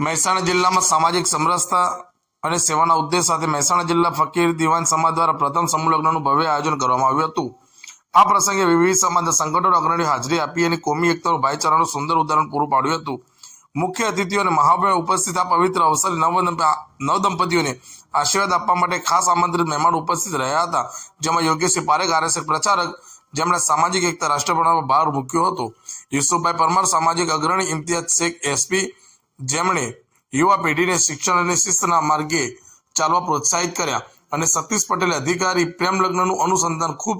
મહેસાણા જિલ્લામાં સામાજિક સમરસતા અને સેવાના ઉદ્દેશ સાથે મહેસાણા જિલ્લા ફકીર દિવાન સમાજ દ્વારા પ્રથમ સમૂહ લગ્નનું ભવ્ય આયોજન કરવામાં આવ્યું હતું। આ પ્રસંગે વિવિધ સમાજના સંગઠનો અગ્રણીઓ હાજરી આપી અને કોમી એકતા ભાઈચારાનું સુંદર ઉદાહરણ પૂરું પાડ્યું હતું। મુખ્ય અતિથિઓ અને મહાભાવે ઉપસ્થિત આ પવિત્ર અવસરે નવદંપતિઓને આશીર્વાદ આપવા માટે ખાસ આમંત્રિત મહેમાનો ઉપસ્થિત રહ્યા હતા, જેમાં યોગેશસિંહ પારેખ આરએસએસ પ્રચારક, જેમણે સામાજિક એકતા રાષ્ટ્ર બનાવવા ભાર મૂક્યો હતો। યુસુફભાઈ પરમાર સામાજિક અગ્રણી, ઇમ્તિયાઝ શેખ એસપી, જેમણે યુવા પેઢીને શિક્ષણ અને શિસ્તના માર્ગે ચાલવા પ્રોત્સાહિત કર્યા, અને સતીશ પટેલે અધિકારી પ્રેમ લગ્નનું અનુસંધાન ખૂબ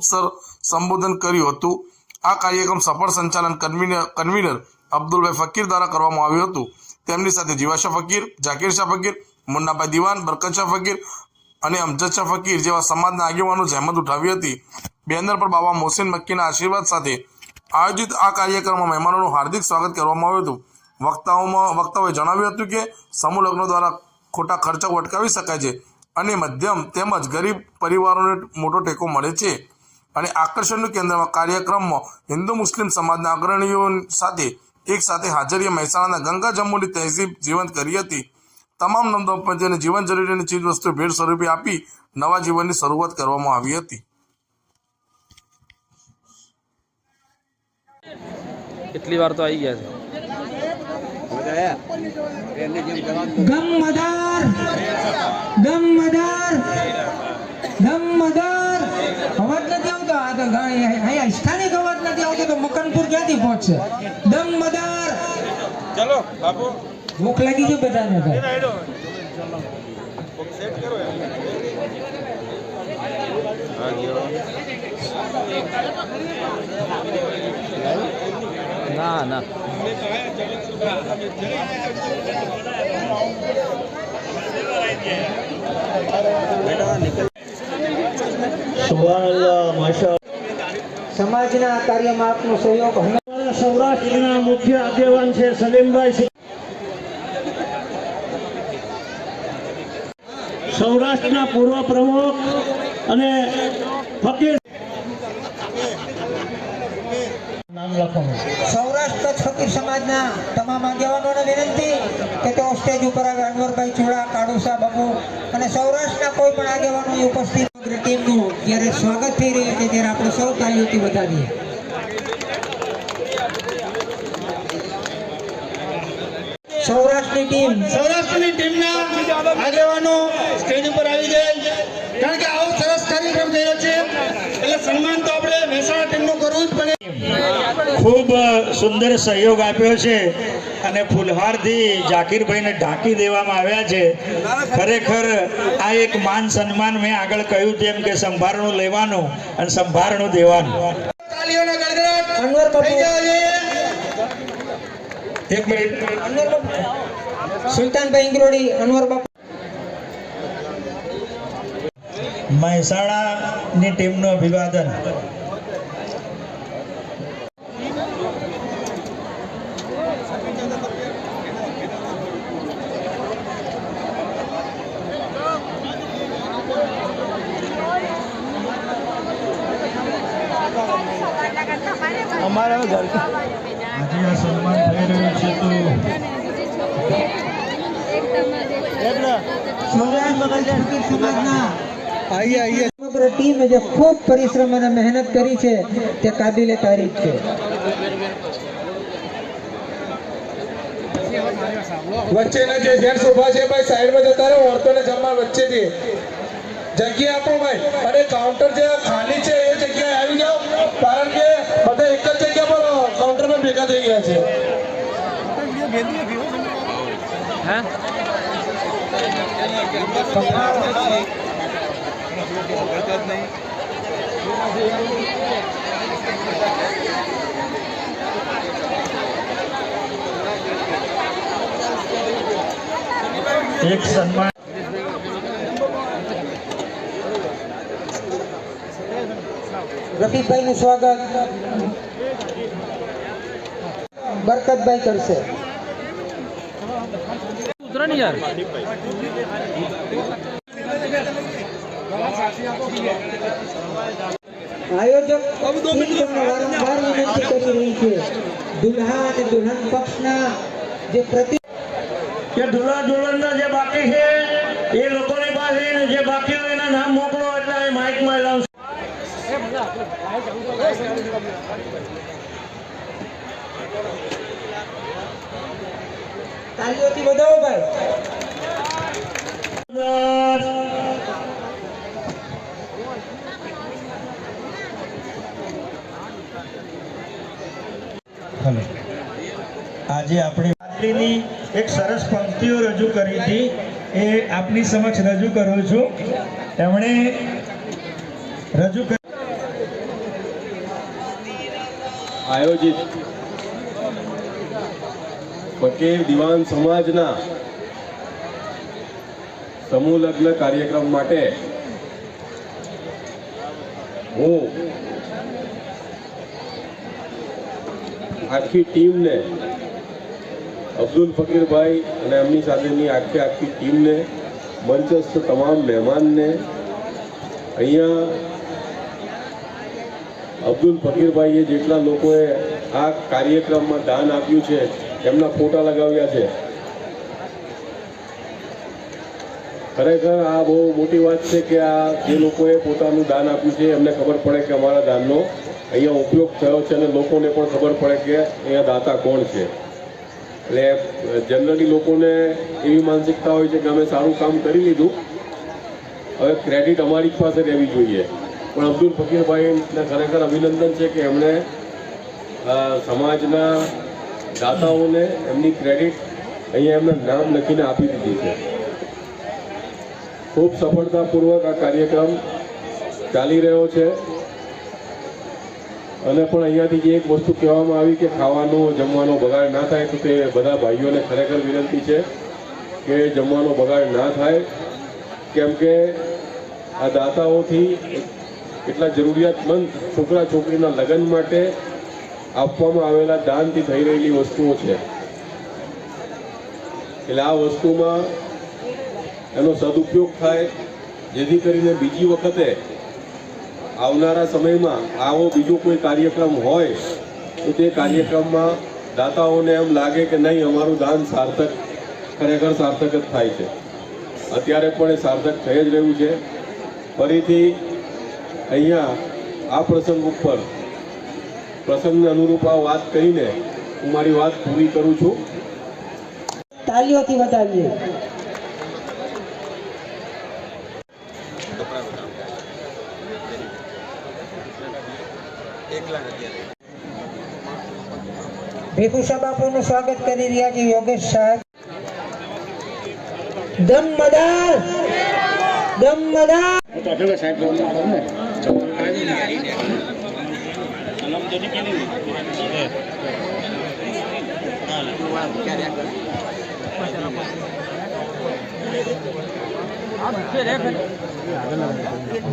સંબોધન કર્યું હતું। આ કાર્યક્રમ સફળ સંચાલન કન્વીનર અબ્દુલભાઈ ફકીર દ્વારા કરવામાં આવ્યું હતું। તેમની સાથે જીવાશા ફકીર, ઝાકીર શાહ ફકીર, મુન્નાભાઈ દિવાન, બરકત શાહ ફકીર અને અમજદ શાહ ફકીર જેવા સમાજના આગેવાનો જહેમત ઉઠાવી હતી। બેનર પર બાબા મોહસિન મક્કીના આશીર્વાદ સાથે આયોજિત આ કાર્યક્રમમાં મહેમાનોનું હાર્દિક સ્વાગત કરવામાં આવ્યું હતું। વક્તાઓએ જણાવ્યું હતું કે સમૂહ લગ્નો દ્વારા ખોટા ખર્ચાઓ અટકાવી શકાય છે અને મધ્યમ તેમજ ગરીબ પરિવારોને મોટો ટેકો મળે છે। અને આકર્ષણનું કેન્દ્રમાં કાર્યક્રમમાં હિન્દુ મુસ્લિમ સમાજના અગ્રણીઓ સાથે એક સાથે હાજરીએ મહેસાણાના ગંગા જમુની તહેઝીબ જીવંત કરી હતી। તમામ નવદંપતિઓને જીવન જરૂરિયાતની ચીજ વસ્તુઓ ભેટ સ્વરૂપે આપી નવા જીવનની શરૂઆત કરવામાં આવી હતી। કેટલી વાર તો આવી ગયા છે। ગમદાર અવાજ નથી આવતો, આ તો અહીંયા સ્થાનિક અવાજ નથી આવતો તો મકનપુર ક્યાંથી પહોંચશે? ગમદાર ચલો બાપુ, ભૂખ લાગી છે બધાને તો સેટ કરો ના ના સમાજના કાર્યમાં આપનો સહયોગ સૌરાષ્ટ્રના મુખ્ય આગેવાન છે સલીમભાઈ, સૌરાષ્ટ્રના પૂર્વ પ્રમુખ અને ફકીર નામ લખો। સૌરાષ્ટ્ર ફકીર સમાજના તમામ આગેવાનોને વિનંતી કે તેઓ સ્ટેજ ઉપર આવે। અનવરભાઈ ચુડા, કાળુસા બાપુ અને સૌરાષ્ટ્રના કોઈ પણ આગેવાનો ઉપસ્થિત ટીમનું જ્યારે સ્વાગત થઈ રહ્યું છે ત્યારે આપણે સૌ તાલીઓથી વધાવીએ। સૌરાષ્ટ્રની ટીમના આગેવાનો સ્ટેજ ઉપર આવી જાય, કારણ કે આવો સરસ કાર્યક્રમ થયો છે એટલે સન્માન તો આપણે મહેસાણા ટીમનું કરવું જ પડે। ખૂબ સુંદર સહયોગ આપ્યો છે અને ફૂલહારથી ઝાકીરભાઈને ઢાંકી દેવામાં આવ્યા છે। ખરેખર આ એક માન સન્માન, મેં આગળ કહ્યું તેમ કે સંભારણું લેવાનું અને સંભારણું દેવાનું। એક મિનિટ, સુલતાનભાઈ ઇંગ્રોડી, અનવર બાપુ, મહેસાણાની ટીમનું અભિવાદન। અમારા ઘર આજે આ સન્માન થઈ રહ્યું છે તો સમગ્ર ટીમે જે ખૂબ પરિશ્રમ અને મહેનત કરી છે તે કાબિલે તારીફ છે। વચ્ચેના જે જેન્ટ્સ ઉભા છે ભાઈ સાઈડમાં જતા રહો, ઓરતોને જમવા વચ્ચેથી જગ્યા આપો ભાઈ, અને કાઉન્ટર જે ખાલી છે એ જગ્યાએ આવી જાઓ, કારણ કે બધા એક જ જગ્યા પર કાઉન્ટરમાં ભેગા થઈ ગયા છે। હે એક સન્માન રફીકભાઈ નું સ્વાગત બરકતભાઈ કરશે। ઉતરો ને યાર। આયોજક વારંવાર વિનંતી કરી રહી છે, દુલ્હા અને દુલ્હન પક્ષના જે પ્રતિ કે દુલ્હા દુલ્હનના જે બાકી છે એ લોકોની પાસે જે બાકી હોય એના નામ મોકલો એટલે એ માઇકમાં એલાઉન્સ. તાલીઓથી વધાવો ભાઈ. આજે આપણે હાજરીની એક સરસ પંક્તિઓ રજૂ કરી હતી એ આપની સમક્ષ રજૂ કરું છું. એમણે રજૂ કરી આયોજિત ફકીર દિવાન સમાજના સમૂહ લગ્ન કાર્યક્રમ માટે હું આખી ટીમને, અબ્દુલ ફકીરભાઈ અને એમની સાથેની આખી ટીમને, મંચસ્થ તમામ મહેમાનને, અહીંયા અબ્દુલ ફકીરભાઈએ જેટલા લોકોએ આ કાર્યક્રમમાં દાન આપ્યું છે એમના ફોટા લગાવ્યા છે. ખરેખર આ બહુ મોટી વાત છે કે આ જે લોકોએ પોતાનું દાન આપ્યું છે એમને ખબર પડે કે અમારા દાનનો અહીંયા ઉપયોગ થયો છે અને લોકોને પણ ખબર પડે કે અહીંયા દાતા કોણ છે. એટલે જનરલી લોકોને એવી માનસિકતા હોય છે કે અમે સારું કામ કરી લીધું, હવે ક્રેડિટ અમારી જ પાસે રહેવી જોઈએ. પણ અબ્દુલ ફકીરભાઈને ખરેખર અભિનંદન છે કે એમણે સમાજના દાતાઓને એમની ક્રેડિટ અહીંયા એમના નામ લખીને આપી દીધી છે. ખૂબ સફળતાપૂર્વક આ કાર્યક્રમ ચાલી રહ્યો છે. અને પણ અહીંયાથી જે એક વસ્તુ કહેવામાં આવી કે ખાવાનો જમવાનો બગાડ ના થાય, તો તે બધા ભાઈઓને ખરેખર વિનંતી છે કે જમવાનો બગાડ ના થાય, કેમ કે આ દાતાઓથી કેટલા જરૂરિયાતમંદ છોકરા છોકરીના લગ્ન માટે આપવામાં આવેલા દાનથી થઈ રહેલી વસ્તુઓ છે. એટલે આ વસ્તુમાં એનો સદુપયોગ થાય, જેથી કરીને બીજી વખતે આવનારા સમયમાં આવો બીજો કોઈ કાર્યક્રમ હોય તો તે કાર્યક્રમમાં દાતાઓને એમ લાગે કે નહીં, અમારું દાન સાર્થક, ખરેખર સાર્થક જ થાય છે. અત્યારે પણ એ સાર્થક થઈ જ રહ્યું છે. ફરીથી અહીંયા આ પ્રસંગ ઉપર પ્રસંગને અનુરૂપ આ વાત કરીને હું મારી વાત પૂરી કરું છું. તાલીઓથી વધાવીએ. ભીખુસા બાપુનું સ્વાગત કરી રહ્યા છે યોગેશ સાહેબ. દમદાર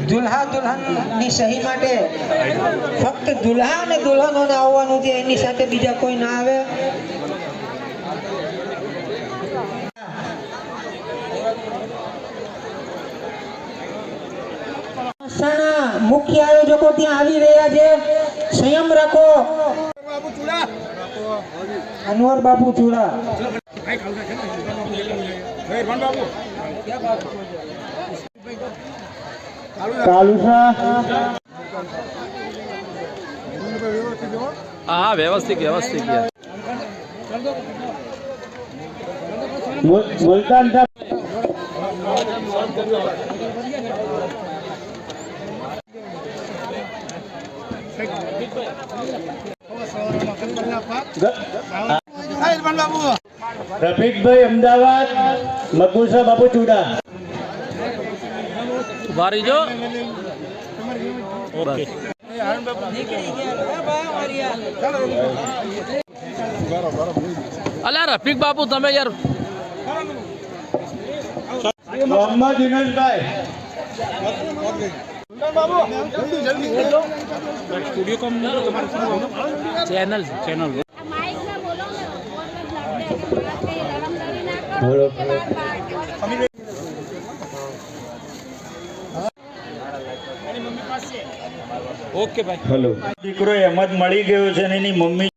દુલ્હા દુલ્હનની સહી માટે ફક્ત દુલ્હા અને દુલ્હનોને આવવાનું છે, એની સાથે બીજા કોઈ ના આવે. મુખ્ય આયોજકો ત્યાં આવી રહ્યા છે, સંયમ રાખો. અનવર બાપુ ચુડા, હા વ્યવસ્થિત મુલતાન રફીકભાઈ અમદાવાદ, મકબૂસા બાપુ ચુડા. વારી જો ઓકે. અલા રફીક બાપુ તમે યાર. મોહમ્મદ યુનુસભાઈ, ચેનલ ઓકે ભાઈ. હેલો. દીકરો એમ જ મળી ગયો છે ને એની મમ્મી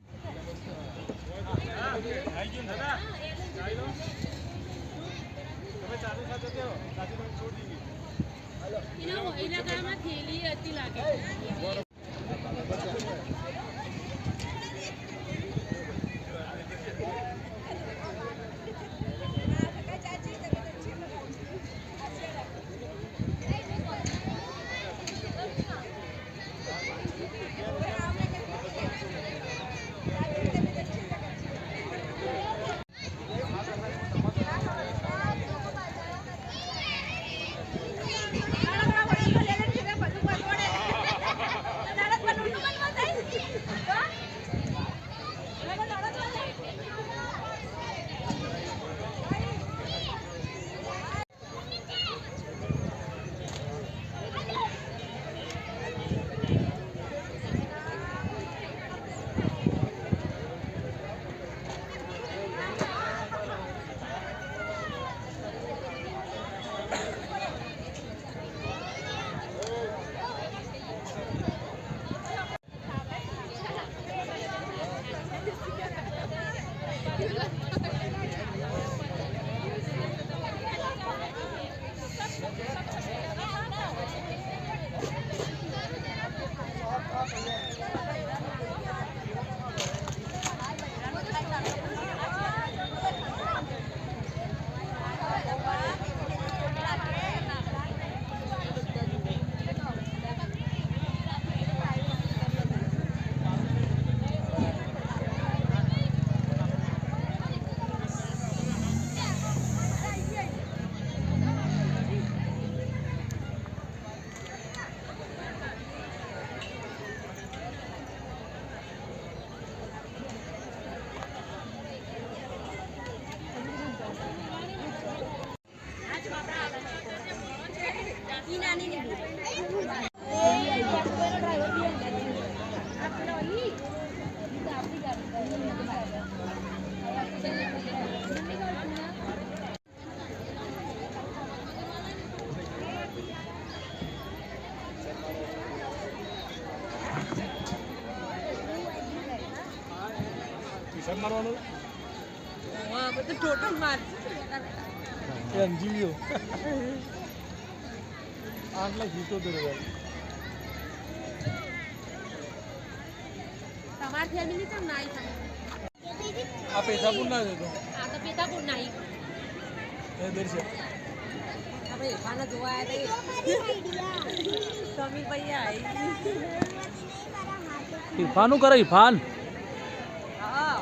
ટોટલ માર જીવ્યો 8,77,000 તમાર ફેમિલી તો નાઈ થાય આ પૈસા પણ ના દેતો આ તો પિતા પણ નાઈ એ દર્શન આપણે ઇરફાન જોવા આવ્યા હતા સમીર ભાઈ આવી ઇરફાનું કરે ઇરફાન હા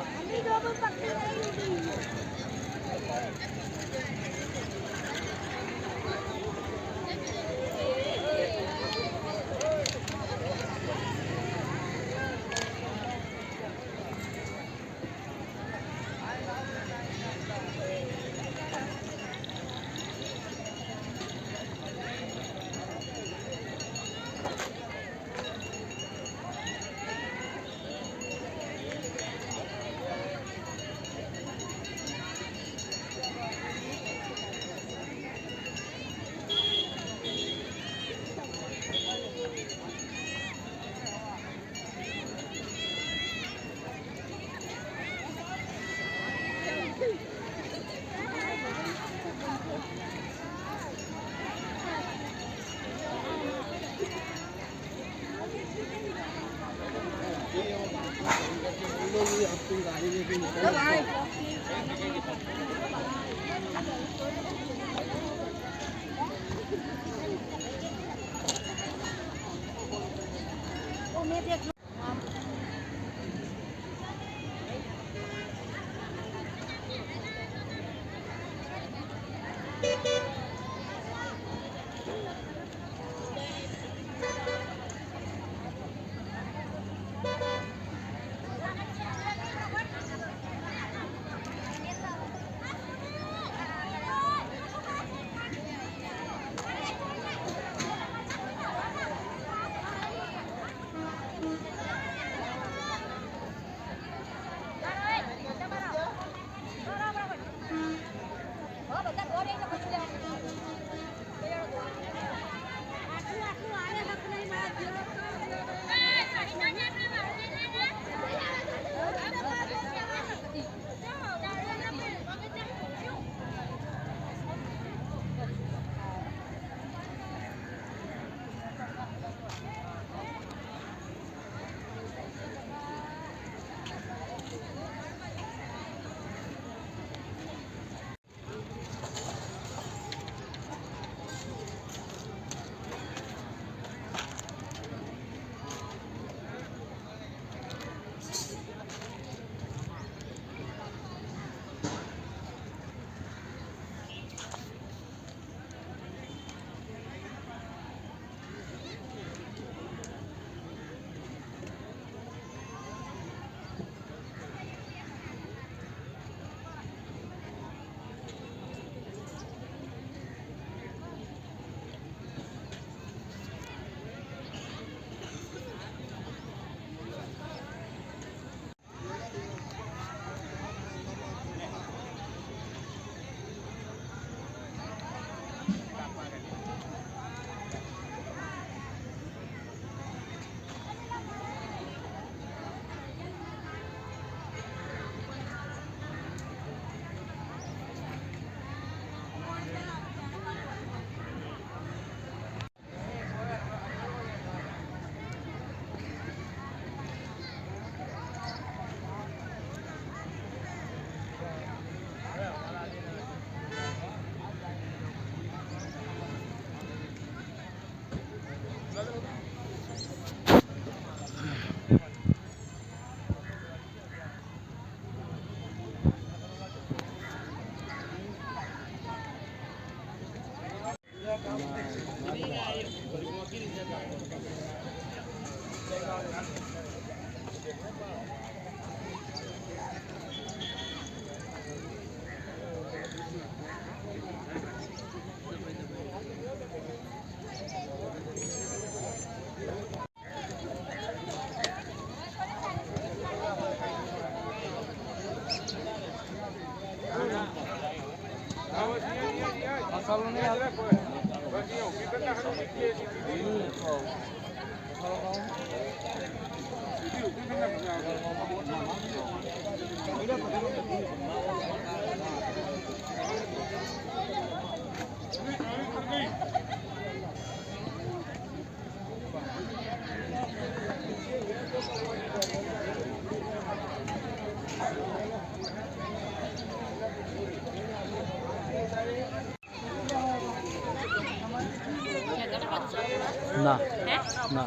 ના હે ના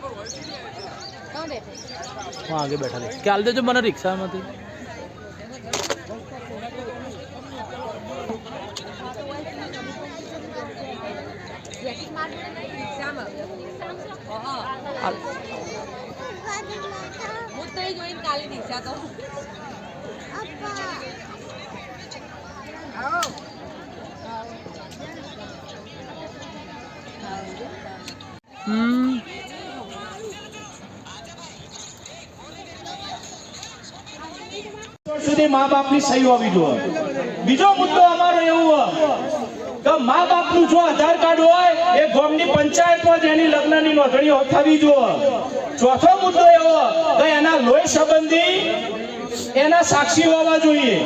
કોણ બેઠે હું આગે બેઠા છે ખ્યાલ દેજો મને રિક્ષામાંથી જેટી માર જોડે નહીં રિક્ષામાં હા હું તો એ જોઈને કાલે રિક્ષા તો સુધી મા બાપની સહી હોવી જોઈએ. બીજો મુદ્દો અમારો એવું કે મા બાપનું જો આધાર કાર્ડ હોય એ ગામની પંચાયતમાં જ એની લગ્નની નોંધણી થવી જોઈએ. ચોથો મુદ્દો એવો કે એના લોહી સંબંધી એના સાક્ષી હોવા જોઈએ.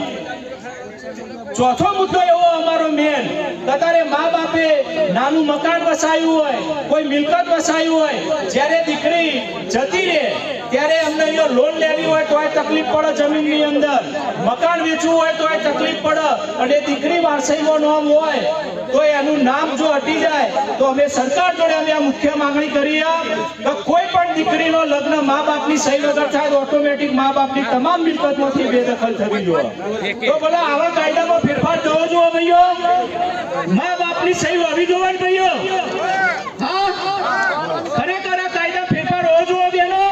ચોથો મુદ્દો એવો અમારો મેન કે તારે મા બાપે નાનું મકાન વસાવ્યું હોય, કોઈ મિલકત વસાવ્યું હોય, જ્યારે દીકરી જતી રહે ત્યારે અમને અહીંયા લોન લેવી હોય તો તકલીફ પડે, જમીનની અંદર મકાન વેચવું હોય તો તકલીફ પડે, અને દીકરી વારસાઈમાં નામ હોય તો એનું નામ જો હટી જાય તો અમે સરકાર જોડે અમે આ મુખ્ય માંગણી કરીએ કે કોઈ પણ દીકરીનો લગ્ન મા બાપની સહી વગર થાય તો ઓટોમેટિક મા બાપની તમામ મિલકતમાંથી બેદખલ થવી જોઈએ. તો બોલો આવા કાયદામાં ફેરફાર થવો જોઈએ ભાઈઓ. મા બાપની સહી હોવી જોઈએ ને ભાઈઓ. હા ખરેખર આ કાયદા ફેરફાર હોવો જોઈએ બેનો.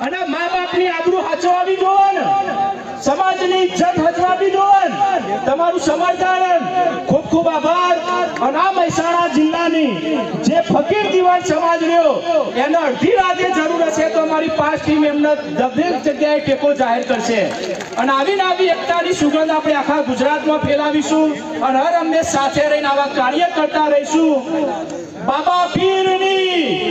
અને મા બાપની આબરૂ હચવાવી જોવે ને, સમાજની ઇજ્જત હચવાવી જોવે ને. તમારું સમર્થન ખૂબ ખૂબ આભાર. અને આ મહેસાણા જિલ્લાની જે ફકીર દિવાન સમાજ રહ્યો એને અડધી રાતે જરૂર હશે તો અમારી 5 ટીમ એમને દરેક જગ્યાએ ટેકો જાહેર કરશે. અને આવી એકતાની સુગંધ આપણે આખા ગુજરાતમાં ફેલાવીશું અને હર હંમેશ સાથે રહીને આવા કાર્ય કરતા રહીશું. બાબા પીરની